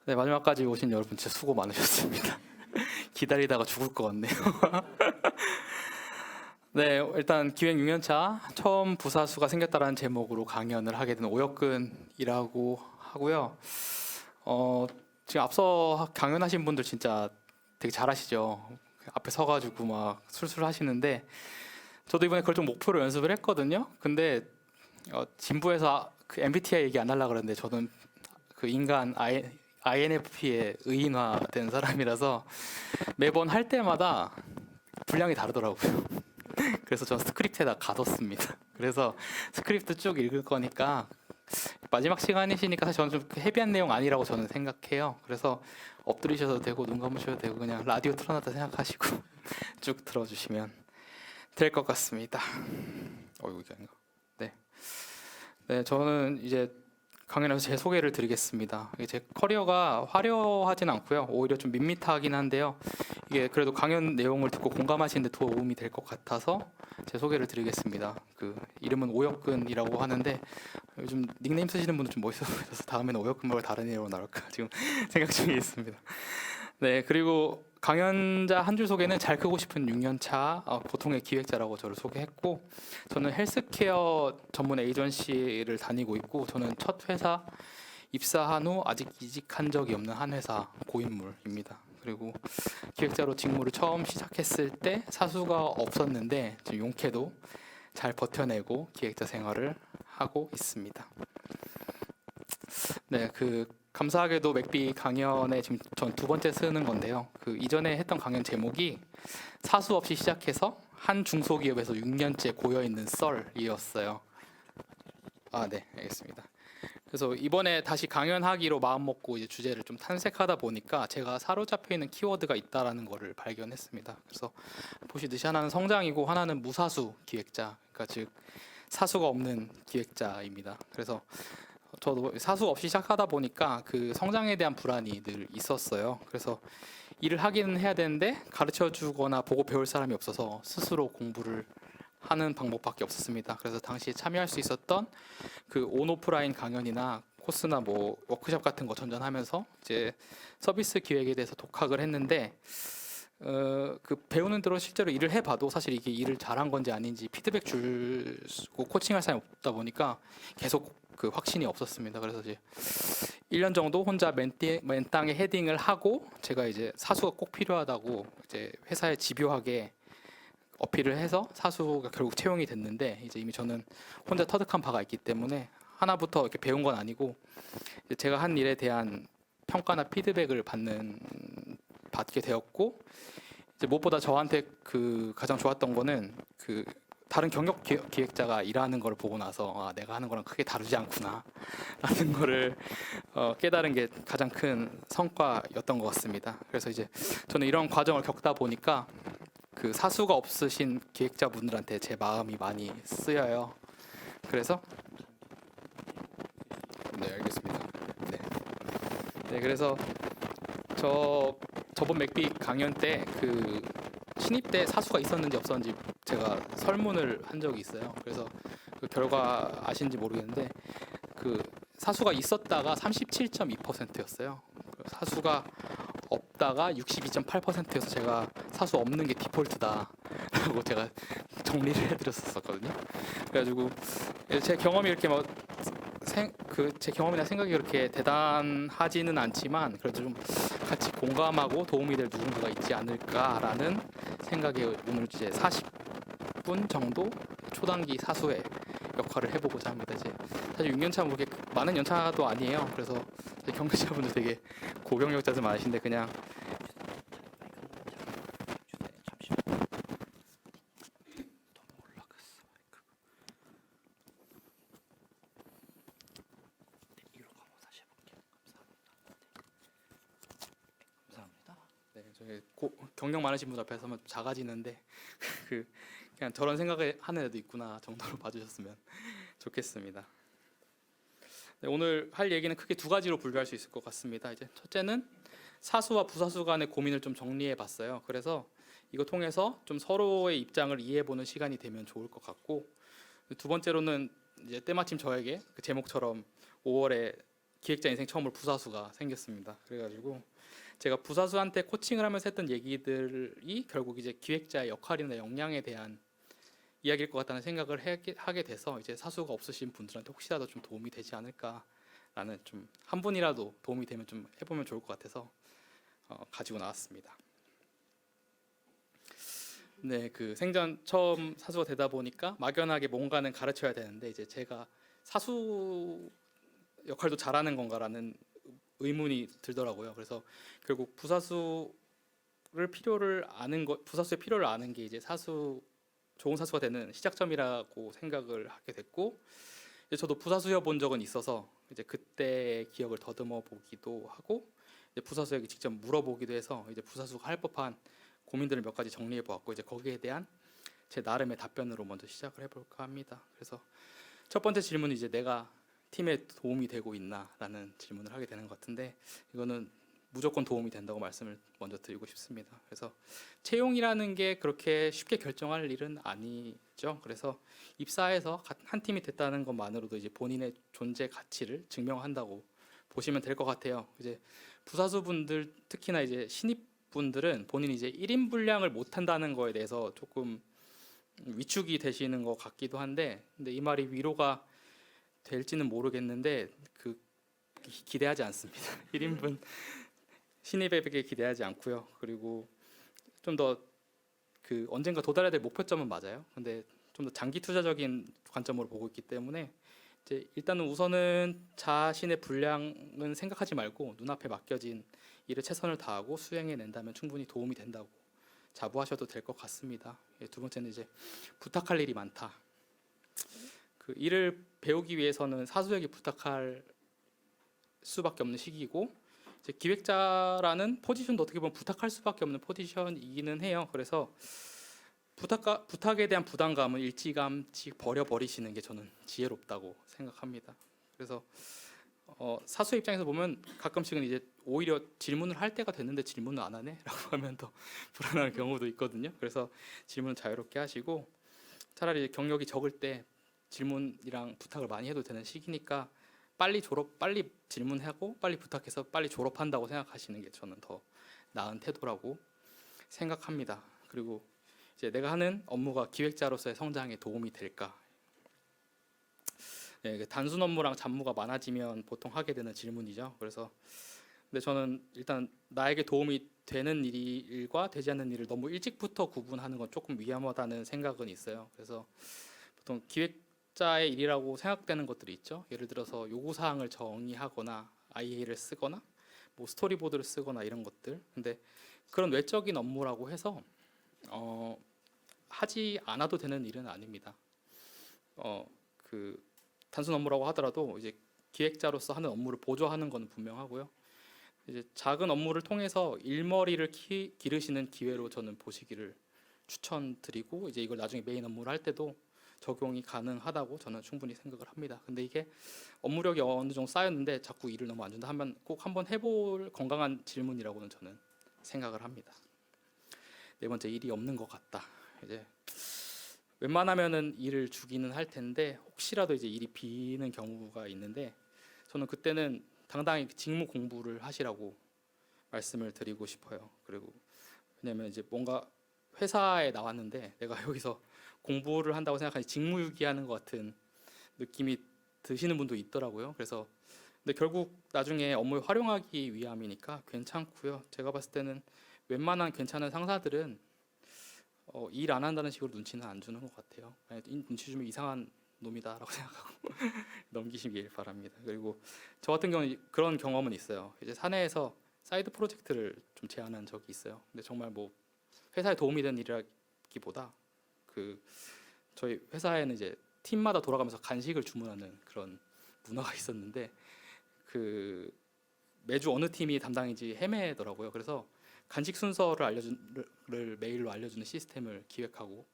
네, 마지막까지 오신 여러분 진짜 수고 많으셨습니다. 기다리다가 죽을 것 같네요. 네, 일단 기획 6년차 처음 부사수가 생겼다라는 제목으로 강연을 하게 된 오혁근이라고 하고요. 지금 앞서 강연하신 분들 진짜 되게 잘하시죠. 앞에 서가지고 막 술술 하시는데 저도 이번에 그걸 좀 목표로 연습을 했거든요. 근데 진부에서 그 MBTI 얘기 안 하려고 그랬는데 저는 그 인간 INFP에 의인화된 사람이라서 매번 할 때마다 분량이 다르더라고요. 그래서 전 스크립트에다 가뒀습니다. 그래서 스크립트 쭉 읽을 거니까 마지막 시간이시니까 사실 저는 좀 헤비한 내용 아니라고 저는 생각해요. 그래서 엎드리셔도 되고 눈 감으셔도 되고 그냥 라디오 틀어놨다 생각하시고 쭉 들어주시면 될 것 같습니다. 이거 아닌가? 네. 네, 저는 이제 강연에서 제 소개를 드리겠습니다. 제 커리어가 화려하진 않고요. 오히려 좀 밋밋하긴 한데요. 이게 그래도 강연 내용을 듣고 공감하시는 데 도움이 될 것 같아서 제 소개를 드리겠습니다. 그 이름은 오혁근이라고 하는데 요즘 닉네임 쓰시는 분들 좀 멋있어 보여서 다음에는 오혁근 말고 다른 이름으로 나올까 지금 생각 중에 있습니다. 네, 그리고 강연자 한 줄 소개는 잘 크고 싶은 6년차 보통의 기획자라고 저를 소개했고, 저는 헬스케어 전문 에이전시를 다니고 있고, 저는 첫 회사 입사한 후 아직 이직한 적이 없는 한 회사 고인물입니다. 그리고 기획자로 직무를 처음 시작했을 때 사수가 없었는데 지금 용케도 잘 버텨내고 기획자 생활을 하고 있습니다. 네, 감사하게도 맥비 강연에 지금 전 두 번째 쓰는 건데요. 그 이전에 했던 강연 제목이 사수 없이 시작해서 한 중소기업에서 6년째 고여 있는 썰이었어요. 네, 알겠습니다. 그래서 이번에 다시 강연하기로 마음 먹고 이제 주제를 좀 탐색하다 보니까 제가 사로잡혀 있는 키워드가 있다라는 것을 발견했습니다. 그래서 보시듯이 하나는 성장이고 하나는 무사수 기획자, 그러니까 즉 사수가 없는 기획자입니다. 그래서 저도 사수 없이 시작하다 보니까 그 성장에 대한 불안이 늘 있었어요. 그래서 일을 하기는 해야 되는데 가르쳐 주거나 보고 배울 사람이 없어서 스스로 공부를 하는 방법밖에 없었습니다. 그래서 당시에 참여할 수 있었던 그 온오프라인 강연이나 코스나 뭐 워크숍 같은 거 전전하면서 이제 서비스 기획에 대해서 독학을 했는데 그 배우는 대로 실제로 일을 해봐도 사실 이게 일을 잘한 건지 아닌지 피드백 주고 코칭할 사람이 없다 보니까 계속 그 확신이 없었습니다. 그래서 이제 1년 정도 혼자 맨땅에 헤딩을 하고 제가 이제 사수가 꼭 필요하다고 이제 회사에 집요하게 어필을 해서 사수가 결국 채용이 됐는데 이제 이미 저는 혼자 터득한 바가 있기 때문에 하나부터 이렇게 배운 건 아니고 제가 한 일에 대한 평가나 피드백을 받게 되었고 이제 무엇보다 저한테 그 가장 좋았던 거는 그 다른 경력 기획자가 일하는 걸 보고 나서 내가 하는 거랑 크게 다르지 않구나 라는 거를 깨달은 게 가장 큰 성과였던 것 같습니다. 그래서 이제 저는 이런 과정을 겪다 보니까 그 사수가 없으신 기획자분들한테 제 마음이 많이 쓰여요. 그래서 네, 알겠습니다. 네. 네, 그래서 저번 맥비 강연 때 그 신입 때 사수가 있었는지 없었는지 제가 설문을 한 적이 있어요. 그래서 그 결과 아신지 모르겠는데 그 사수가 있었다가 37.2%였어요. 사수가 없다가 62.8%여서 제가 사수 없는 게 디폴트다라고 제가 정리를 해드렸었거든요. 그래가지고 제 경험이 이렇게 제 경험이나 생각이 그렇게 대단하지는 않지만 그래도 좀 같이 공감하고 도움이 될 누군가가 있지 않을까라는 생각에 오늘 이제 40분 정도 초단기 사수의 역할을 해보고자 합니다. 이제 사실 6년차 뭐 그렇게 많은 연차도 아니에요. 그래서 경력자분들 되게 고경력자들 많으신데 그냥 경력 많으신 분 앞에서 좀 작아지는데 그냥 저런 생각을 하는 애도 있구나 정도로 봐주셨으면 좋겠습니다. 네, 오늘 할 얘기는 크게 두 가지로 분류할 수 있을 것 같습니다. 이제 첫째는 사수와 부사수 간의 고민을 좀 정리해봤어요. 그래서 이거 통해서 좀 서로의 입장을 이해해보는 시간이 되면 좋을 것 같고 두 번째로는 이제 때마침 저에게 그 제목처럼 5월에 기획자 인생 처음으로 부사수가 생겼습니다. 그래가지고 제가 부사수한테 코칭을 하면서 했던 얘기들이 결국 이제 기획자의 역할이나 역량에 대한 이야기일 것 같다는 생각을 하게 돼서 이제 사수가 없으신 분들한테 혹시라도 좀 도움이 되지 않을까라는, 좀 한 분이라도 도움이 되면 좀 해보면 좋을 것 같아서 가지고 나왔습니다. 네, 그 생전 처음 사수가 되다 보니까 막연하게 뭔가는 가르쳐야 되는데 이제 제가 사수 역할도 잘하는 건가라는 의문이 들더라고요. 그래서 결국 부사수의 필요를 아는 게 이제 좋은 사수가 되는 시작점이라고 생각을 하게 됐고, 이제 저도 부사수여 본 적은 있어서 이제 그때 기억을 더듬어 보기도 하고, 이제 부사수에게 직접 물어보기도 해서 이제 부사수가 할 법한 고민들을 몇 가지 정리해 보았고, 이제 거기에 대한 제 나름의 답변으로 먼저 시작을 해볼까 합니다. 그래서 첫 번째 질문은 이제 내가 팀에 도움이 되고 있나라는 질문을 하게 되는 것 같은데, 이거는 무조건 도움이 된다고 말씀을 먼저 드리고 싶습니다. 그래서 채용이라는 게 그렇게 쉽게 결정할 일은 아니죠. 그래서 입사해서 한 팀이 됐다는 것만으로도 이제 본인의 존재 가치를 증명한다고 보시면 될 것 같아요. 이제 부사수분들, 특히나 이제 신입분들은 본인이 이제 1인 분량을 못 한다는 거에 대해서 조금 위축이 되시는 것 같기도 한데, 근데 이 말이 위로가 될지는 모르겠는데 기대하지 않습니다. 1인분 신입에게 기대하지 않고요. 그리고 좀 더 언젠가 도달해야 될 목표점은 맞아요. 근데 좀 더 장기 투자적인 관점으로 보고 있기 때문에 이제 일단은 우선은 자신의 분량은 생각하지 말고 눈앞에 맡겨진 일에 최선을 다하고 수행해낸다면 충분히 도움이 된다고 자부하셔도 될 것 같습니다. 두 번째는 이제 부탁할 일이 많다. 일을 배우기 위해서는 사수에게 부탁할 수밖에 없는 시기이고, 이제 기획자라는 포지션도 어떻게 보면 부탁할 수밖에 없는 포지션이기는 해요. 그래서 부탁에 대한 부담감은 일찌감치 버려버리시는 게 저는 지혜롭다고 생각합니다. 그래서 사수 입장에서 보면 가끔씩은 이제 오히려 질문을 할 때가 됐는데 질문을 안 하네? 라고 하면 더 불안한 경우도 있거든요. 그래서 질문을 자유롭게 하시고, 차라리 경력이 적을 때 질문이랑 부탁을 많이 해도 되는 시기니까 빨리 질문하고 빨리 부탁해서 빨리 졸업한다고 생각하시는 게 저는 더 나은 태도라고 생각합니다. 그리고 이제 내가 하는 업무가 기획자로서의 성장에 도움이 될까? 네, 단순 업무랑 잡무가 많아지면 보통 하게 되는 질문이죠. 그래서 근데 저는 일단 나에게 도움이 되는 일과 되지 않는 일을 너무 일찍부터 구분하는 건 조금 위험하다는 생각은 있어요. 그래서 보통 기획자의 일이라고 생각되는 것들이 있죠. 예를 들어서 요구사항을 정의하거나 IA를 쓰거나 뭐 스토리보드를 쓰거나 이런 것들. 근데 그런 외적인 업무라고 해서 하지 않아도 되는 일은 아닙니다. 단순 업무라고 하더라도 이제 기획자로서 하는 업무를 보조하는 건 분명하고요. 이제 작은 업무를 통해서 일머리를 기르시는 기회로 저는 보시기를 추천드리고, 이제 이걸 나중에 메인 업무를 할 때도 적용이 가능하다고 저는 충분히 생각을 합니다. 근데 이게 업무력이 어느 정도 쌓였는데 자꾸 일을 너무 안 준다 하면 꼭 한번 해볼 건강한 질문이라고는 저는 생각을 합니다. 네 번째, 일이 없는 것 같다. 이제 웬만하면은 일을 주기는 할 텐데 혹시라도 이제 일이 비는 경우가 있는데, 저는 그때는 당당히 직무 공부를 하시라고 말씀을 드리고 싶어요. 그리고 왜냐면 이제 뭔가 회사에 나왔는데 내가 여기서 공부를 한다고 생각하니 직무유기하는 것 같은 느낌이 드시는 분도 있더라고요. 그래서 근데 결국 나중에 업무에 활용하기 위함이니까 괜찮고요. 제가 봤을 때는 웬만한 괜찮은 상사들은 일 안 한다는 식으로 눈치는 안 주는 것 같아요. 눈치 주면 이상한 놈이다라고 생각하고 넘기시길 바랍니다. 그리고 저 같은 경우는 그런 경험은 있어요. 이제 사내에서 사이드 프로젝트를 좀 제안한 적이 있어요. 근데 정말 뭐 회사에 도움이 되는 일이라기보다 저희 회사에는 이제 팀마다 돌아가면서 간식을 주문하는 그런 문화가 있었는데 매주 어느 팀이 담당인지 헤매더라고요. 그래서 간식 순서를 메일로 알려주는 시스템을 기획하고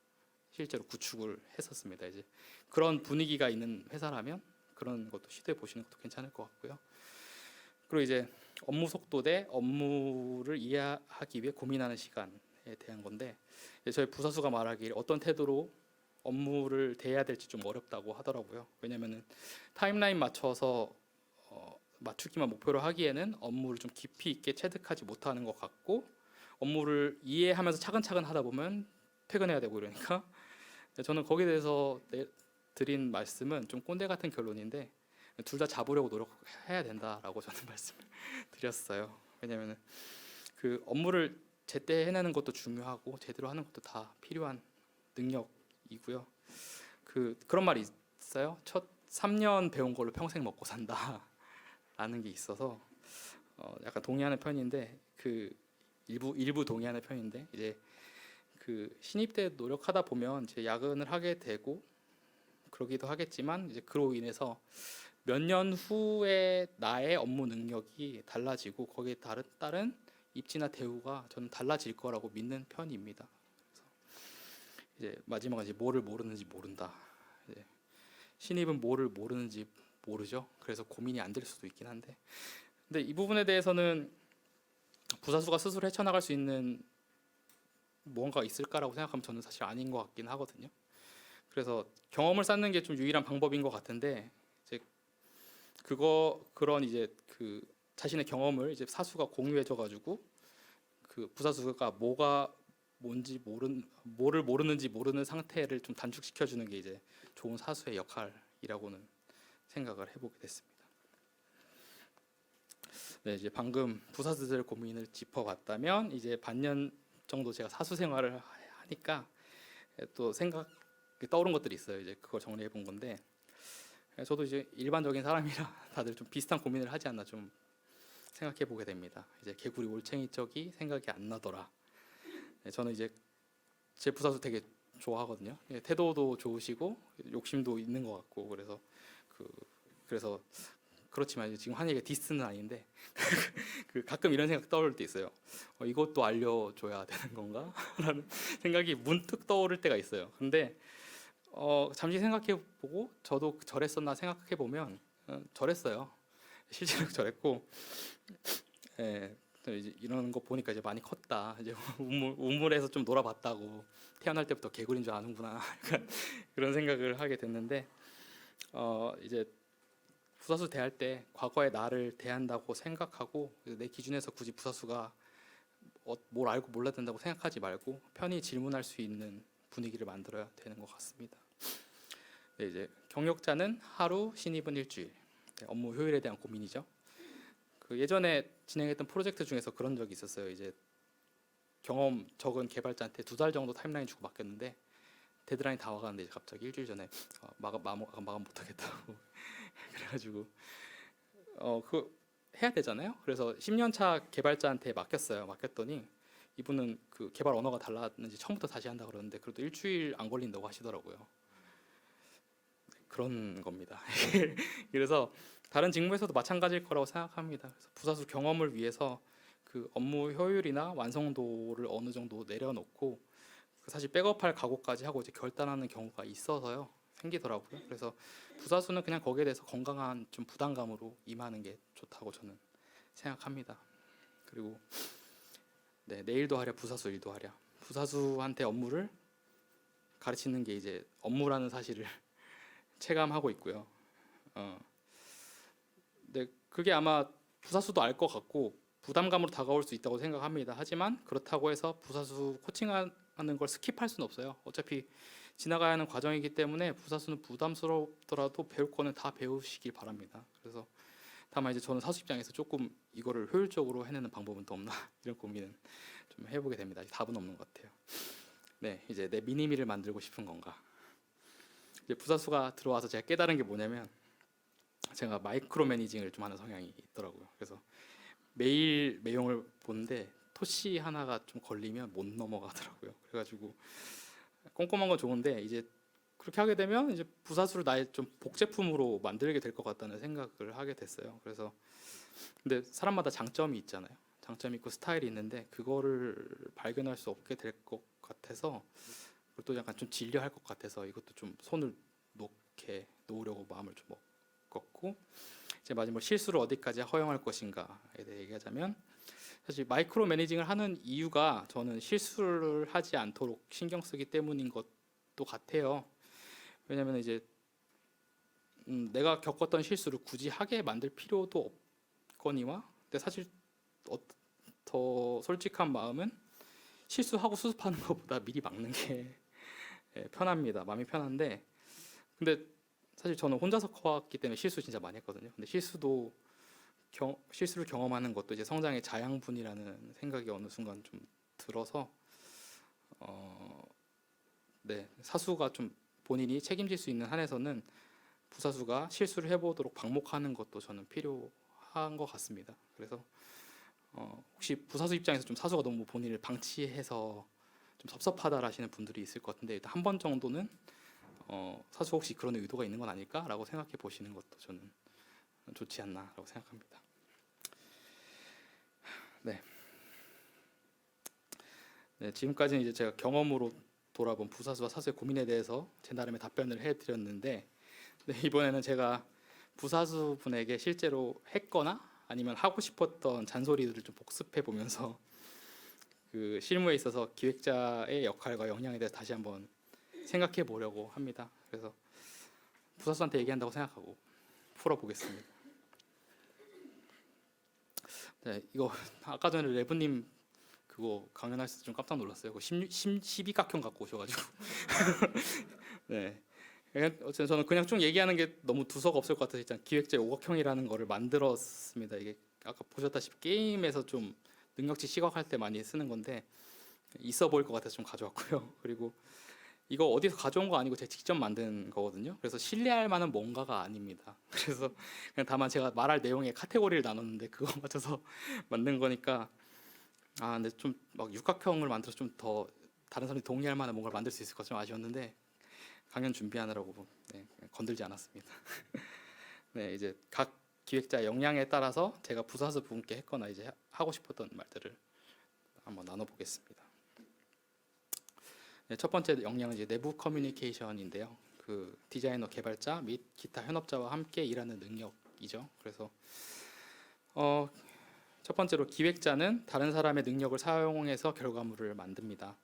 실제로 구축을 했었습니다. 이제 그런 분위기가 있는 회사라면 그런 것도 시도해 보시는 것도 괜찮을 것 같고요. 그리고 이제 업무 속도 대 업무를 이해하기 위해 고민하는 시간에 대한 건데, 저희 부사수가 말하길 어떤 태도로 업무를 대해야 될지 좀 어렵다고 하더라고요. 왜냐면은 타임라인 맞춰서 맞추기만 목표로 하기에는 업무를 좀 깊이 있게 체득하지 못하는 것 같고, 업무를 이해하면서 차근차근 하다 보면 퇴근해야 되고 이러니까 저는 거기에 대해서 드린 말씀은 좀 꼰대 같은 결론인데, 둘 다 잡으려고 노력해야 된다라고 저는 말씀을 드렸어요. 왜냐하면 그 업무를 제때 해내는 것도 중요하고 제대로 하는 것도 다 필요한 능력이고요. 그런 말이 있어요. 첫 3년 배운 걸로 평생 먹고 산다라는 게 있어서 약간 동의하는 편인데, 일부 동의하는 편인데, 이제 신입 때 노력하다 보면 이제 야근을 하게 되고 그러기도 하겠지만, 이제 그로 인해서 몇 년 후에 나의 업무 능력이 달라지고 거기에 따른 입지나 대우가 저는 달라질 거라고 믿는 편입니다. 그래서 이제 마지막은 이제 뭐를 모르는지 모른다. 이제 신입은 뭐를 모르는지 모르죠. 그래서 고민이 안 될 수도 있긴 한데, 근데 이 부분에 대해서는 부사수가 스스로 헤쳐나갈 수 있는 무언가 있을까라고 생각하면 저는 사실 아닌 것 같긴 하거든요. 그래서 경험을 쌓는 게 좀 유일한 방법인 것 같은데, 이제 그런 이제 자신의 경험을 이제 사수가 공유해줘가지고 부사수가 뭐를 모르는지 모르는 상태를 좀 단축시켜주는 게 이제 좋은 사수의 역할이라고는 생각을 해보게 됐습니다. 네, 이제 방금 부사수들의 고민을 짚어봤다면, 이제 반년 정도 제가 사수 생활을 하니까 또 떠오른 것들이 있어요. 이제 그걸 정리해 본 건데, 저도 이제 일반적인 사람이라 다들 좀 비슷한 고민을 하지 않나 좀 생각해 보게 됩니다. 이제 개구리 올챙이 쪽이 생각이 안 나더라. 네, 저는 이제 제 부사수 되게 좋아하거든요. 태도도 좋으시고 욕심도 있는 것 같고, 그래서 그렇지만 지금 한 얘기가 디스는 아닌데 가끔 이런 생각 떠오를 때 있어요. 이것도 알려줘야 되는 건가? 라는 생각이 문득 떠오를 때가 있어요. 근데 잠시 생각해보고 저도 저랬었나 생각해보면 저랬어요. 실제로 저랬고, 예, 이제 이런 거 보니까 이제 많이 컸다. 이제 우물에서 좀 놀아봤다고, 태어날 때부터 개구리인 줄 아는구나. 그런 생각을 하게 됐는데, 이제 부사수 대할 때 과거의 나를 대한다고 생각하고, 내 기준에서 굳이 부사수가 뭘 알고 몰라야 된다고 생각하지 말고 편히 질문할 수 있는 분위기를 만들어야 되는 것 같습니다. 네, 이제 경력자는 하루, 신입은 일주일. 네, 업무 효율에 대한 고민이죠. 예전에 진행했던 프로젝트 중에서 그런 적이 있었어요. 이제 경험 적은 개발자한테 2달 정도 타임라인 주고 맡겼는데, 데드라인 다 와가는데 이제 갑자기 일주일 전에 마감 못하겠다고 그래가지고 해야 되잖아요. 그래서 10년 차 개발자한테 맡겼더니 이분은 개발 언어가 달랐는지 처음부터 다시 한다 그러는데, 그래도 일주일 안 걸린다고 하시더라고요. 그런 겁니다. 그래서 다른 직무에서도 마찬가지일 거라고 생각합니다. 그래서 부사수 경험을 위해서 업무 효율이나 완성도를 어느 정도 내려놓고 사실 백업할 각오까지 하고 이제 결단하는 경우가 있어서요. 생기더라고요. 그래서 부사수는 그냥 거기에 대해서 건강한 좀 부담감으로 임하는 게 좋다고 저는 생각합니다. 그리고 네, 내일도 하랴 부사수 일도 하랴. 부사수한테 업무를 가르치는 게 이제 업무라는 사실을 체감하고 있고요. 네, 그게 아마 부사수도 알 것 같고 부담감으로 다가올 수 있다고 생각합니다. 하지만 그렇다고 해서 부사수 코칭하는 걸 스킵할 수는 없어요. 어차피 지나가야 하는 과정이기 때문에 부사수는 부담스럽더라도 배울 거는 다 배우시길 바랍니다. 그래서 다만 이제 저는 사수 입장에서 조금 이거를 효율적으로 해내는 방법은 또 없나 이런 고민은 좀 해보게 됩니다. 답은 없는 것 같아요. 네, 이제 내 미니미를 만들고 싶은 건가? 이제 부사수가 들어와서 제가 깨달은 게 뭐냐면, 제가 마이크로 매니징을 좀 하는 성향이 있더라고요. 그래서 매일 내용을 보는데 토시 하나가 좀 걸리면 못 넘어가더라고요. 그래가지고 꼼꼼한 건 좋은데 이제 그렇게 하게 되면 이제 부사수를 나의 좀 복제품으로 만들게 될 것 같다는 생각을 하게 됐어요. 그래서 근데 사람마다 장점이 있잖아요. 장점이 있고 스타일이 있는데 그거를 발견할 수 없게 될 것 같아서, 그리고 또 약간 좀 질려할 것 같아서 이것도 좀 손을 놓으려고 마음을 좀 먹었고, 이제 마지막 실수를 어디까지 허용할 것인가에 대해 얘기하자면, 사실 마이크로 매니징을 하는 이유가 저는 실수를 하지 않도록 신경 쓰기 때문인 것도 같아요. 왜냐하면 이제 내가 겪었던 실수를 굳이 하게 만들 필요도 있거니와 근데 사실 더 솔직한 마음은 실수하고 수습하는 것보다 미리 막는 게 편합니다. 마음이 편한데 근데 사실 저는 혼자서 커왔기 때문에 실수 진짜 많이 했거든요. 근데 실수를 경험하는 것도 이제 성장의 자양분이라는 생각이 어느 순간 좀 들어서 네, 사수가 좀 본인이 책임질 수 있는 한에서는 부사수가 실수를 해보도록 방목하는 것도 저는 필요한 것 같습니다. 그래서 혹시 부사수 입장에서 좀 사수가 너무 본인을 방치해서 좀 섭섭하다라시는 분들이 있을 것 같은데 일단 한 번 정도는 사수 혹시 그런 의도가 있는 건 아닐까라고 생각해 보시는 것도 저는 좋지 않나라고 생각합니다. 네. 네, 지금까지는 이제 제가 경험으로 돌아본 부사수와 사수의 고민에 대해서 제 나름의 답변을 해드렸는데 네, 이번에는 제가 부사수 분에게 실제로 했거나 아니면 하고 싶었던 잔소리들을 좀 복습해 보면서 그 실무에 있어서 기획자의 역할과 역량에 대해서 다시 한번 생각해 보려고 합니다. 그래서 부사수한테 얘기한다고 생각하고 풀어보겠습니다. 네, 이거 아까 전에 레브님 그거 강연하실 때 좀 깜짝 놀랐어요. 12각형 갖고 오셔가지고 네. 어쨌든 저는 그냥 쭉 얘기하는 게 너무 두서가 없을 것 같아서 일단 기획자의 오각형이라는 거를 만들었습니다. 이게 아까 보셨다시피 게임에서 좀 능력치 시각할 때 많이 쓰는 건데 있어 보일 것 같아서 좀 가져왔고요. 그리고 이거 어디서 가져온 거 아니고 제가 직접 만든 거거든요. 그래서 신뢰할 만한 뭔가가 아닙니다. 그래서 그냥 다만 제가 말할 내용의 카테고리를 나눴는데 그거 맞춰서 만든 거니까 근데 좀 막 육각형을 만들어서 좀 더 다른 사람이 동의할 만한 뭔가를 만들 수 있을 것 좀 아쉬웠는데 강연 준비하느라고 건들지 않았습니다. 네, 이제 각 기획자의 역량에 따라서 제가 부사수 분께 했거나 이제 하고 싶었던 말들을 한번 나눠보겠습니다. 네, 첫 번째 역량은 이제 내부 커뮤니케이션인데요. 그 디자이너, 개발자 및 기타 현업자와 함께 일하는 능력이죠. 그래서 첫 번째로 기획자는 다른 사람의 능력을 사용해서 결과물을 만듭니다.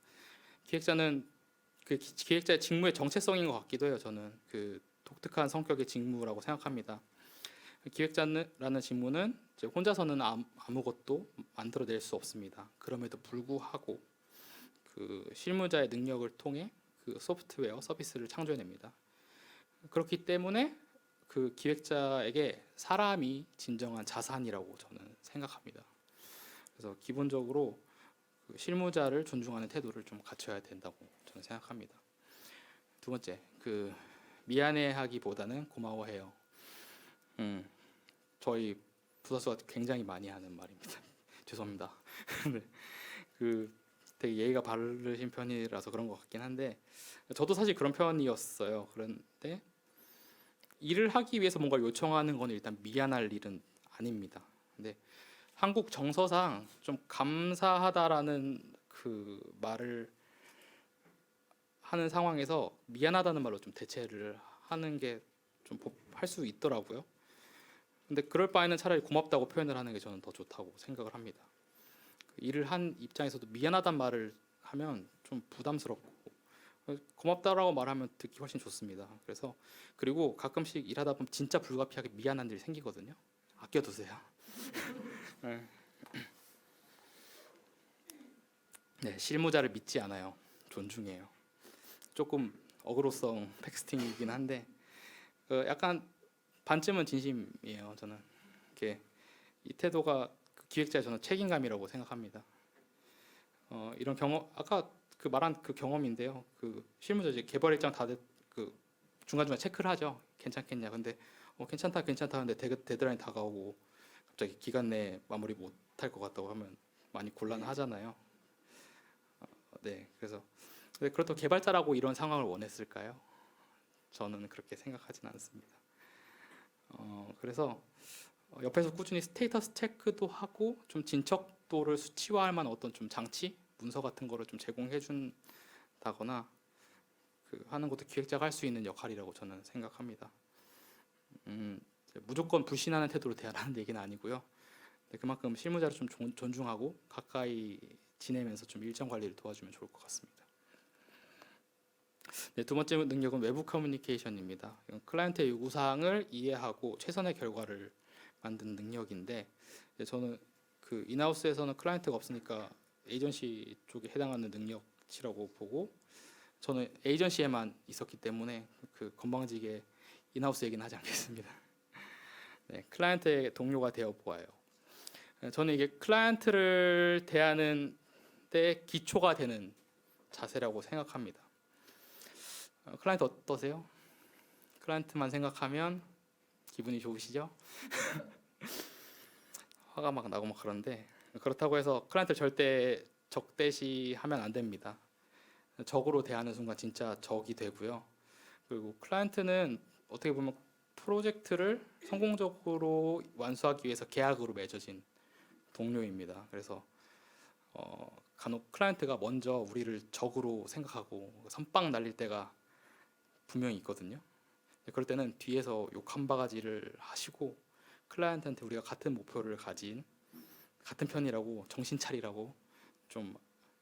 기획자는 그 기획자의 직무의 정체성인 것 같기도 해요. 저는 그 독특한 성격의 직무라고 생각합니다. 기획자라는 직무는 이제 혼자서는 아무것도 만들어낼 수 없습니다. 그럼에도 불구하고 그 실무자의 능력을 통해 그 소프트웨어 서비스를 창조해냅니다. 그렇기 때문에 그 기획자에게 사람이 진정한 자산이라고 저는 생각합니다. 그래서 기본적으로 그 실무자를 존중하는 태도를 좀 갖춰야 된다고 저는 생각합니다. 두 번째, 그 미안해하기보다는 고마워해요. 저희 부사수가 굉장히 많이 하는 말입니다. 죄송합니다. 그 되게 예의가 바르신 편이라서 그런 것 같긴 한데 저도 사실 그런 편이었어요. 그런데 일을 하기 위해서 뭔가 요청하는 건 일단 미안할 일은 아닙니다. 근데 한국 정서상 좀 감사하다라는 그 말을 하는 상황에서 미안하다는 말로 좀 대체를 하는 게 좀 할 수 있더라고요. 근데 그럴 바에는 차라리 고맙다고 표현을 하는 게 저는 더 좋다고 생각을 합니다. 일을 한 입장에서도 미안하단 말을 하면 좀 부담스럽고 고맙다라고 말하면 듣기 훨씬 좋습니다. 그래서 그리고 가끔씩 일하다 보면 진짜 불가피하게 미안한 일이 생기거든요. 아껴두세요. 네, 실무자를 믿지 않아요. 존중해요. 조금 어그로성 텍스팅이긴 한데 약간 반쯤은 진심이에요. 저는 이렇게 이 태도가 기획자의 저는 책임감이라고 생각합니다. 이런 경험 아까 그 말한 그 경험인데요. 그 실무자 이제 개발 일정 다들 그 중간중간 체크를 하죠. 괜찮겠냐. 근데 괜찮다 하는데 데드라인 다가오고 갑자기 기간 내에 마무리 못 할 것 같다고 하면 많이 곤란하잖아요. 네, 그래서 그렇다고 개발자라고 이런 상황을 원했을까요? 저는 그렇게 생각하진 않습니다. 그래서 옆에서 꾸준히 스테이터스 체크도 하고 좀 진척도를 수치화할 만한 어떤 좀 장치, 문서 같은 거를 좀 제공해 준다거나 그 하는 것도 기획자가 할 수 있는 역할이라고 저는 생각합니다. 무조건 불신하는 태도로 대하라는 얘기는 아니고요. 그만큼 실무자를 좀 존중하고 가까이 지내면서 좀 일정 관리를 도와주면 좋을 것 같습니다. 네, 두 번째 능력은 외부 커뮤니케이션입니다. 클라이언트의 요구사항을 이해하고 최선의 결과를 만든 능력인데, 저는 그 인하우스에서는 클라이언트가 없으니까 에이전시 쪽에 해당하는 능력치라고 보고, 저는 에이전시에만 있었기 때문에 그 건방지게 인하우스 얘기는 하지 않겠습니다. 네, 클라이언트의 동료가 되어 보아요. 저는 이게 클라이언트를 대하는 데 기초가 되는 자세라고 생각합니다. 클라이언트 어떠세요? 클라이언트만 생각하면 기분이 좋으시죠? 화가 막 나고 막 그런데, 그렇다고 해서 클라이언트를 절대 적대시하면 안 됩니다. 적으로 대하는 순간 진짜 적이 되고요. 그리고 클라이언트는 어떻게 보면 프로젝트를 성공적으로 완수하기 위해서 계약으로 맺어진 동료입니다. 그래서 간혹 클라이언트가 먼저 우리를 적으로 생각하고 선빵 날릴 때가 분명히 있거든요. 그럴 때는 뒤에서 욕 한 바가지를 하시고 클라이언트한테 우리가 같은 목표를 가진, 같은 편이라고, 정신 차리라고 좀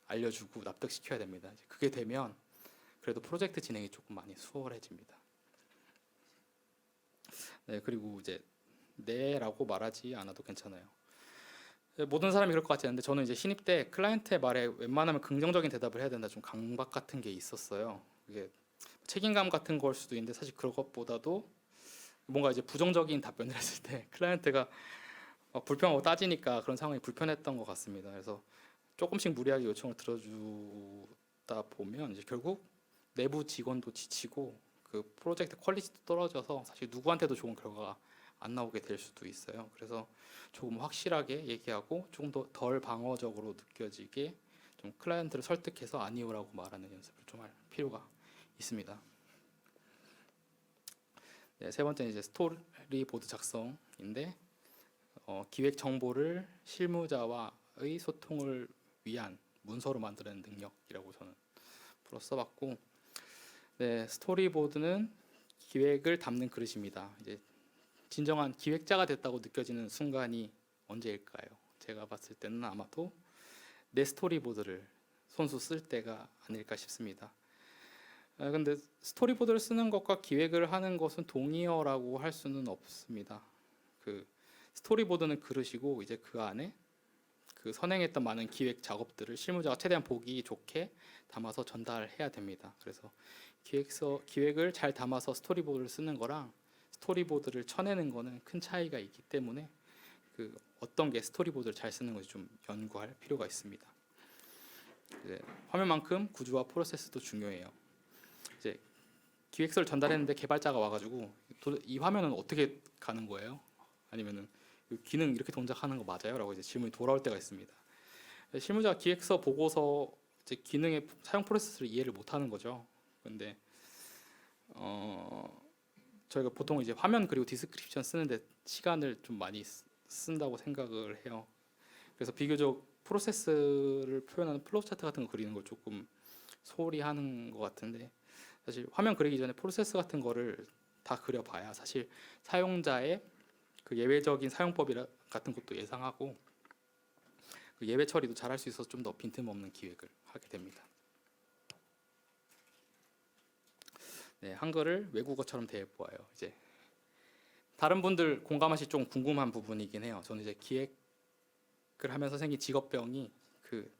알려주고 납득시켜야 됩니다. 그게 되면 그래도 프로젝트 진행이 조금 많이 수월해집니다. 네, 그리고 이제 네라고 말하지 않아도 괜찮아요. 모든 사람이 그럴 것 같지 않은데, 저는 이제 신입 때 클라이언트의 말에 웬만하면 긍정적인 대답을 해야 된다, 좀 강박 같은 게 있었어요. 이게 책임감 같은 걸 수도 있는데, 사실 그것보다도 뭔가 이제 부정적인 답변을 했을 때 클라이언트가 불평하고 따지니까 그런 상황이 불편했던 것 같습니다. 그래서 조금씩 무리하게 요청을 들어주다 보면 이제 결국 내부 직원도 지치고 그 프로젝트 퀄리티도 떨어져서 사실 누구한테도 좋은 결과가 안 나오게 될 수도 있어요. 그래서 조금 확실하게 얘기하고 조금 더 덜 방어적으로 느껴지게 좀 클라이언트를 설득해서 아니오라고 말하는 연습을 좀 할 필요가 있습니다. 네, 세 번째는 이제 스토리보드 작성인데, 기획 정보를 실무자와의 소통을 위한 문서로 만드는 능력이라고 저는 풀어 써봤고, 네, 스토리보드는 기획을 담는 그릇입니다. 이제 진정한 기획자가 됐다고 느껴지는 순간이 언제일까요? 제가 봤을 때는 아마도 내 스토리보드를 손수 쓸 때가 아닐까 싶습니다. 근데 스토리보드를 쓰는 것과 기획을 하는 것은 동의어라고 할 수는 없습니다. 그 스토리보드는 그릇이고, 이제 그 안에 그 선행했던 많은 기획 작업들을 실무자가 최대한 보기 좋게 담아서 전달해야 됩니다. 그래서 기획을 잘 담아서 스토리보드를 쓰는 거랑 스토리보드를 쳐내는 거는 큰 차이가 있기 때문에 그 어떤 게 스토리보드를 잘 쓰는 것이 좀 연구할 필요가 있습니다. 이제 화면만큼 구조와 프로세스도 중요해요. 이제 기획서를 전달했는데 개발자가 와가지고 이 화면은 어떻게 가는 거예요? 아니면은 기능 이렇게 동작하는 거 맞아요? 라고 이제 질문이 돌아올 때가 있습니다. 실무자가 기획서 보고서 이제 기능의 사용 프로세스를 이해를 못하는 거죠. 근데 저희가 보통 이제 화면 그리고 디스크립션 쓰는데 시간을 좀 많이 쓴다고 생각을 해요. 그래서 비교적 프로세스를 표현하는 플로우 차트 같은 거 그리는 걸 조금 소홀히 하는 것 같은데, 사실 화면 그리기 전에 프로세스 같은 거를 다 그려봐야 사실 사용자의 그 예외적인 사용법 같은 것도 예상하고 그 예외 처리도 잘 할 수 있어서 좀 더 빈틈없는 기획을 하게 됩니다. 네, 한글을 외국어처럼 대해보아요. 이제 다른 분들 공감하실 좀 궁금한 부분이긴 해요. 저는 이제 기획을 하면서 생긴 직업병이 그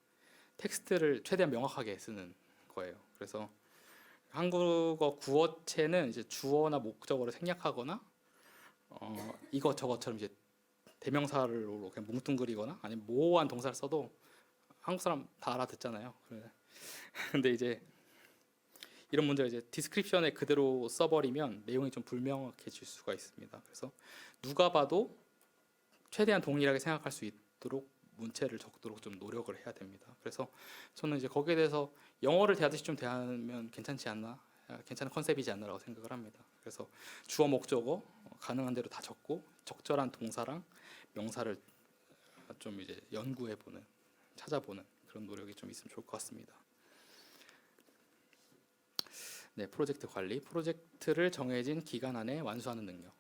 텍스트를 최대한 명확하게 쓰는 거예요. 그래서 한국어 구어체는 이제 주어나 목적어를 생략하거나 이것저것처럼 이제 대명사로 그냥 뭉뚱그리거나 아니면 모호한 동사를 써도 한국 사람 다 알아듣잖아요. 근데 이제 이런 문제가 이제 디스크립션에 그대로 써버리면 내용이 좀 불명확해질 수가 있습니다. 그래서 누가 봐도 최대한 동일하게 생각할 수 있도록 문체를 적도록 좀 노력을 해야 됩니다. 그래서 저는 이제 거기에 대해서 영어를 대하듯이 좀 대하면 괜찮지 않나, 괜찮은 컨셉이지 않나라고 생각을 합니다. 그래서 주어 목적어 가능한 대로 다 적고 적절한 동사랑 명사를 좀 이제 연구해보는, 찾아보는 그런 노력이 좀 있으면 좋을 것 같습니다. 네, 프로젝트 관리, 프로젝트를 정해진 기간 안에 완수하는 능력.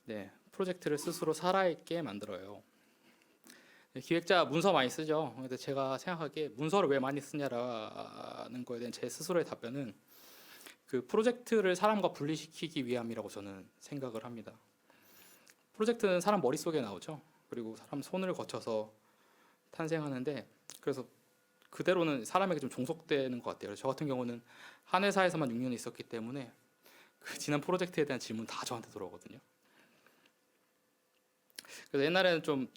네, 프로젝트를 스스로 살아있게 만들어요. 네, 기획자 문서 많이 쓰죠. 근데 제가 생각하기에 문서를 왜 많이 쓰냐라는 거에 대한 제 스스로의 답변은 그 프로젝트를 사람과 분리시키기 위함이라고 저는 생각을 합니다. 프로젝트는 사람 머릿속에 나오죠. 그리고 사람 손을 거쳐서 탄생하는데, 그래서 그대로는 사람에게 좀 종속되는 것 같아요. 저 같은 경우는 한 회사에서만 6년 있었기 때문에 그 지난 프로젝트에 대한 질문 다 저한테 들어오거든요. 그래서 옛날에는 좀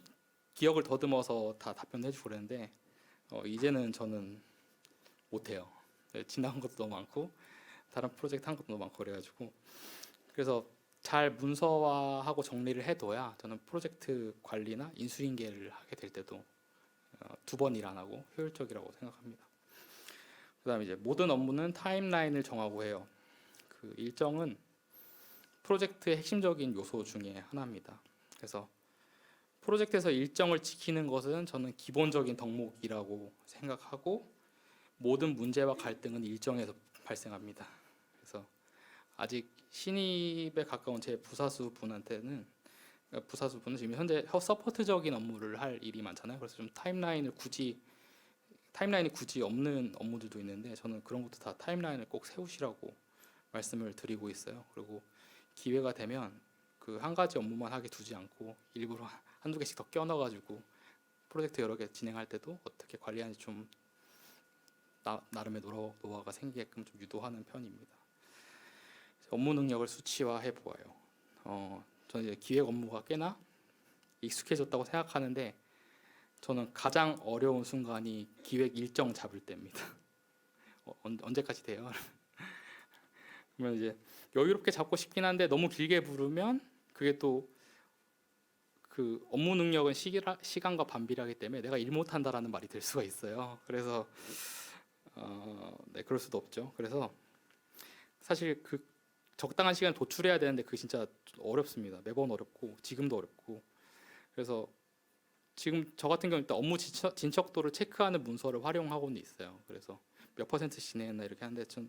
기억을 더듬어서 다 답변해주고 그랬는데 이제는 저는 못해요. 지나간 것도 너무 많고 다른 프로젝트 한 것도 너무 많고 그래가지고, 그래서 잘 문서화하고 정리를 해둬야 저는 프로젝트 관리나 인수인계를 하게 될 때도 두 번 일 안 하고 효율적이라고 생각합니다. 그다음에 이제 모든 업무는 타임라인을 정하고 해요. 그 일정은 프로젝트의 핵심적인 요소 중에 하나입니다. 그래서 프로젝트에서 일정을 지키는 것은 저는 기본적인 덕목이라고 생각하고, 모든 문제와 갈등은 일정에서 발생합니다. 그래서 아직 신입에 가까운 제 부사수 분한테는, 부사수 분은 지금 현재 서포트적인 업무를 할 일이 많잖아요. 그래서 좀 타임라인이 굳이 없는 업무들도 있는데, 저는 그런 것도 다 타임라인을 꼭 세우시라고 말씀을 드리고 있어요. 그리고 기회가 되면 그 한 가지 업무만 하게 두지 않고 일부러 한두 개씩 더 껴넣어가지고 프로젝트 여러 개 진행할 때도 어떻게 관리하는지 좀 나름의 노하우가 생기게끔 좀 유도하는 편입니다. 업무 능력을 수치화해 보아요. 저는 이제 기획 업무가 꽤나 익숙해졌다고 생각하는데, 저는 가장 어려운 순간이 기획 일정 잡을 때입니다. 언제까지 돼요? 그러면 이제 여유롭게 잡고 싶긴 한데 너무 길게 부르면 그게 또 그 업무 능력은 시간과 반비례하기 때문에 내가 일 못한다라는 말이 될 수가 있어요. 그래서 네, 그럴 수도 없죠. 그래서 사실 그 적당한 시간 도출해야 되는데 그게 진짜 어렵습니다. 매번 어렵고 지금도 어렵고. 그래서 지금 저 같은 경우 일단 업무 진척도를 체크하는 문서를 활용하고는 있어요. 그래서 몇 퍼센트 진행했나 이렇게 하는데, 전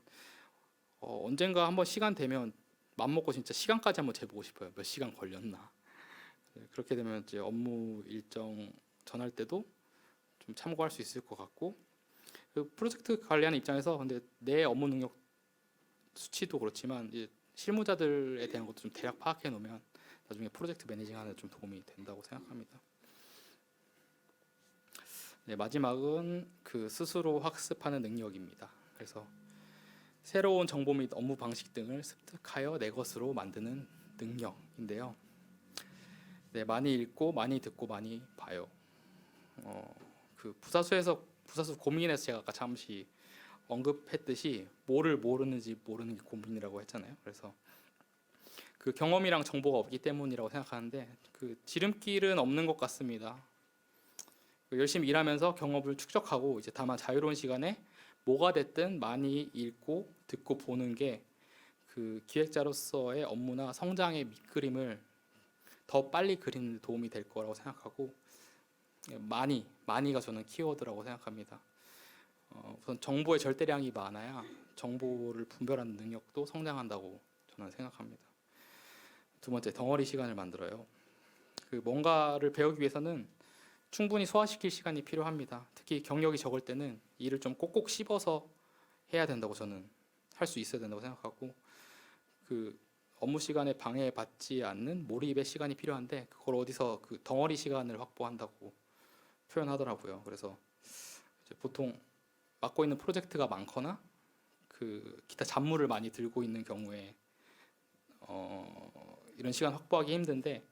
언젠가 한번 시간 되면 맘 먹고 진짜 시간까지 한번 재보고 싶어요. 몇 시간 걸렸나. 네, 그렇게 되면 이제 업무 일정 전할 때도 좀 참고할 수 있을 것 같고, 그 프로젝트 관리하는 입장에서 근데 내 업무 능력 수치도 그렇지만 이제 실무자들에 대한 것도 좀 대략 파악해 놓으면 나중에 프로젝트 매니징하는 데 좀 도움이 된다고 생각합니다. 네, 마지막은 그 스스로 학습하는 능력입니다. 그래서 새로운 정보 및 업무 방식 등을 습득하여 내 것으로 만드는 능력인데요. 네, 많이 읽고 많이 듣고 많이 봐요. 그 부사수 고민에서 제가 아까 잠시 언급했듯이 뭐를 모르는지 모르는 게 고민이라고 했잖아요. 그래서 그 경험이랑 정보가 없기 때문이라고 생각하는데, 그 지름길은 없는 것 같습니다. 열심히 일하면서 경험을 축적하고 이제 다만 자유로운 시간에 뭐가 됐든 많이 읽고 듣고 보는 게 그 기획자로서의 업무나 성장의 밑그림을 더 빨리 그리는 데 도움이 될 거라고 생각하고, 많이가 저는 키워드라고 생각합니다. 우선 정보의 절대량이 많아야 정보를 분별하는 능력도 성장한다고 저는 생각합니다. 두 번째, 덩어리 시간을 만들어요. 그 뭔가를 배우기 위해서는 충분히 소화시킬 시간이 필요합니다. 특히 경력이 적을 때는 일을 좀 꼭꼭 씹어서 해야 된다고, 저는 할 수 있어야 된다고 생각하고, 그 업무 시간에 방해받지 않는 몰입의 시간이 필요한데 그걸 어디서 그 덩어리 시간을 확보한다고 표현하더라고요. 그래서 이제 보통 맡고 있는 프로젝트가 많거나 그 기타 잡무를 많이 들고 있는 경우에 이런 시간 확보하기 힘든데,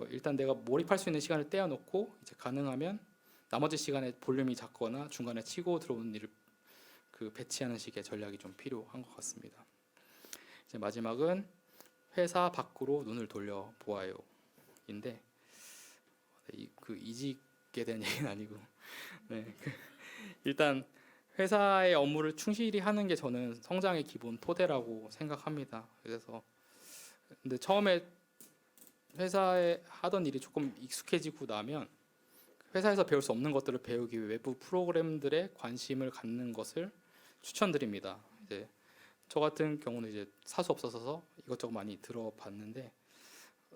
일단 내가 몰입할 수 있는 시간을 떼어놓고 이제 가능하면 나머지 시간에 볼륨이 작거나 중간에 치고 들어오는 일을 그 배치하는 식의 전략이 좀 필요한 것 같습니다. 이제 마지막은 회사 밖으로 눈을 돌려 보아요인데, 그 이직에 대한 얘기는 아니고, 네, 일단 회사의 업무를 충실히 하는 게 저는 성장의 기본 토대라고 생각합니다. 그래서 근데 처음에 회사에 하던 일이 조금 익숙해지고 나면 회사에서 배울 수 없는 것들을 배우기 위해 외부 프로그램들에 관심을 갖는 것을 추천드립니다. 이제 저 같은 경우는 이제 사수 없어서 이것저것 많이 들어봤는데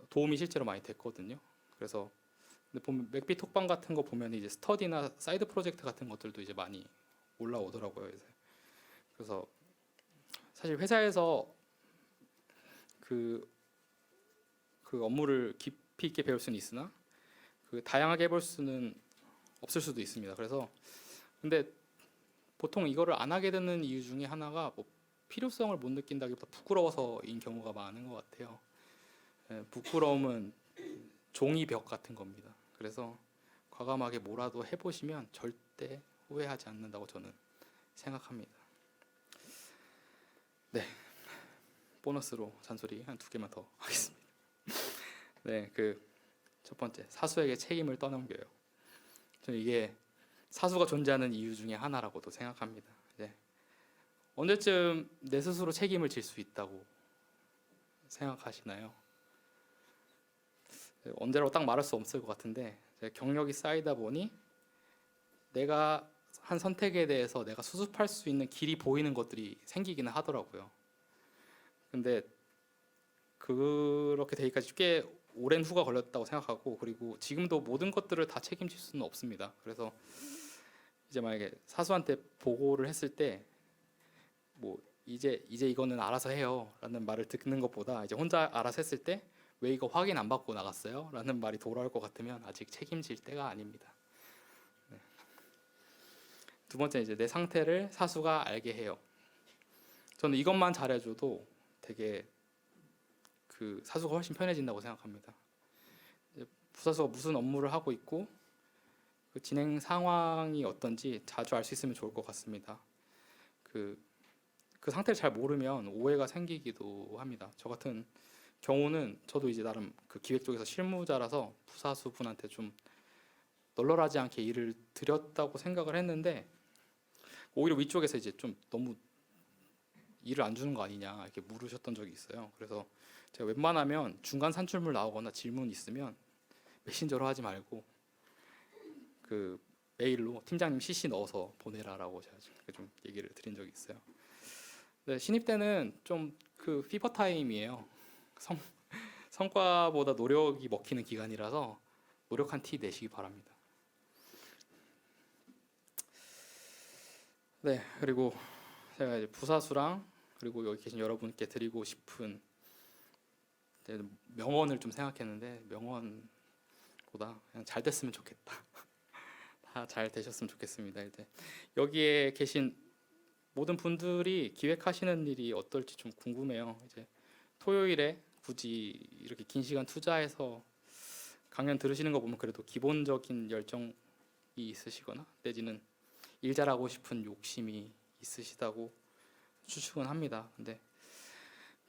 도움이 실제로 많이 됐거든요. 그래서 근데 보면 맥비 톡방 같은 거 보면 이제 스터디나 사이드 프로젝트 같은 것들도 이제 많이 올라오더라고요. 그래서 사실 회사에서 그 그 업무를 깊이 있게 배울 수는 있으나 그 다양하게 해볼 수는 없을 수도 있습니다. 그래서 근데 보통 이거를 안 하게 되는 이유 중에 하나가 뭐 필요성을 못 느낀다기보다 부끄러워서인 경우가 많은 것 같아요. 부끄러움은 종이 벽 같은 겁니다. 그래서 과감하게 뭐라도 해보시면 절대 후회하지 않는다고 저는 생각합니다. 네, 보너스로 잔소리 한 2개만 더 하겠습니다. 네, 그 첫 번째, 사수에게 책임을 떠넘겨요. 저는 이게 사수가 존재하는 이유 중에 하나라고도 생각합니다. 네. 언제쯤 내 스스로 책임을 질 수 있다고 생각하시나요? 언제라고 딱 말할 수 없을 것 같은데 경력이 쌓이다 보니 내가 한 선택에 대해서 내가 수습할 수 있는 길이 보이는 것들이 생기기는 하더라고요. 근데 그렇게 되기까지 꽤 오랜 후가 걸렸다고 생각하고, 그리고 지금도 모든 것들을 다 책임질 수는 없습니다. 그래서 이제 만약에 사수한테 보고를 했을 때 뭐 이제 이거는 알아서 해요 라는 말을 듣는 것보다 이제 혼자 알아서 했을 때 왜 이거 확인 안 받고 나갔어요? 라는 말이 돌아올 것 같으면 아직 책임질 때가 아닙니다. 네. 두 번째, 이제 내 상태를 사수가 알게 해요. 저는 이것만 잘해줘도 되게 그 사수가 훨씬 편해진다고 생각합니다. 부사수가 무슨 업무를 하고 있고 그 진행 상황이 어떤지 자주 알 수 있으면 좋을 것 같습니다. 그 상태를 잘 모르면 오해가 생기기도 합니다. 저 같은 경우는 저도 이제 나름 그 기획 쪽에서 실무자라서 부사수분한테 좀 널널하지 않게 일을 드렸다고 생각을 했는데 오히려 위쪽에서 이제 좀 너무 일을 안 주는 거 아니냐 이렇게 물으셨던 적이 있어요. 그래서 제가 웬만하면 중간 산출물 나오거나 질문 있으면 메신저로 하지 말고 그 메일로 팀장님 CC 넣어서 보내라라고 제가 좀 얘기를 드린 적이 있어요. 네, 신입 때는 좀 그 피버 타임이에요. 성과보다 노력이 먹히는 기간이라서 노력한 티 내시기 바랍니다. 네, 그리고 제가 이제 부사수랑 그리고 여기 계신 여러분께 드리고 싶은 명언을 좀 생각했는데 명언보다 그냥 잘 됐으면 좋겠다. 다 잘 되셨으면 좋겠습니다. 이제 여기에 계신 모든 분들이 기획하시는 일이 어떨지 좀 궁금해요. 이제 토요일에 굳이 이렇게 긴 시간 투자해서 강연 들으시는 거 보면 그래도 기본적인 열정이 있으시거나 내지는 일 잘하고 싶은 욕심이 있으시다고 추측은 합니다. 근데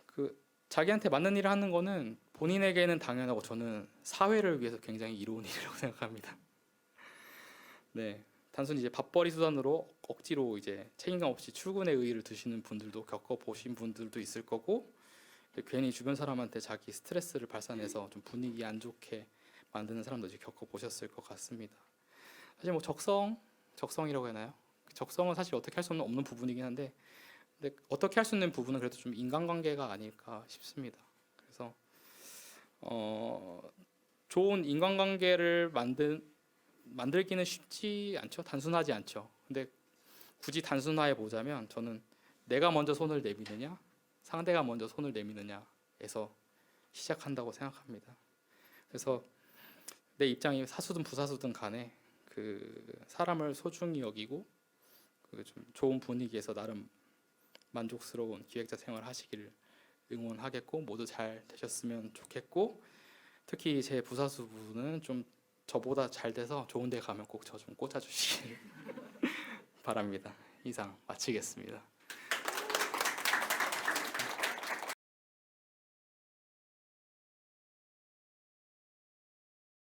그 자기한테 맞는 일을 하는 거는 본인에게는 당연하고 저는 사회를 위해서 굉장히 이로운 일이라고 생각합니다. 네, 단순히 이제 밥벌이 수단으로 억지로 이제 책임감 없이 출근의 의의를 두시는 분들도 겪어보신 분들도 있을 거고, 괜히 주변 사람한테 자기 스트레스를 발산해서 좀 분위기 안 좋게 만드는 사람도 이제 겪어보셨을 것 같습니다. 사실 뭐 적성이라고 하나요? 적성은 사실 어떻게 할 수 없는 부분이긴 한데, 근데 어떻게 할 수 있는 부분은 그래도 좀 인간관계가 아닐까 싶습니다. 그래서 좋은 인간관계를 만들기는 쉽지 않죠. 단순하지 않죠. 근데 굳이 단순화해 보자면 저는 내가 먼저 손을 내미느냐 상대가 먼저 손을 내미느냐에서 시작한다고 생각합니다. 그래서 내 입장이 사수든 부사수든 간에 그 사람을 소중히 여기고 그 좀 좋은 분위기에서 나름 만족스러운 기획자 생활 하시기를 응원하겠고 모두 잘 되셨으면 좋겠고, 특히 제 부사수분은 좀 저보다 잘 돼서 좋은 데 가면 꼭 저 좀 꽂아주시길 바랍니다. 이상 마치겠습니다.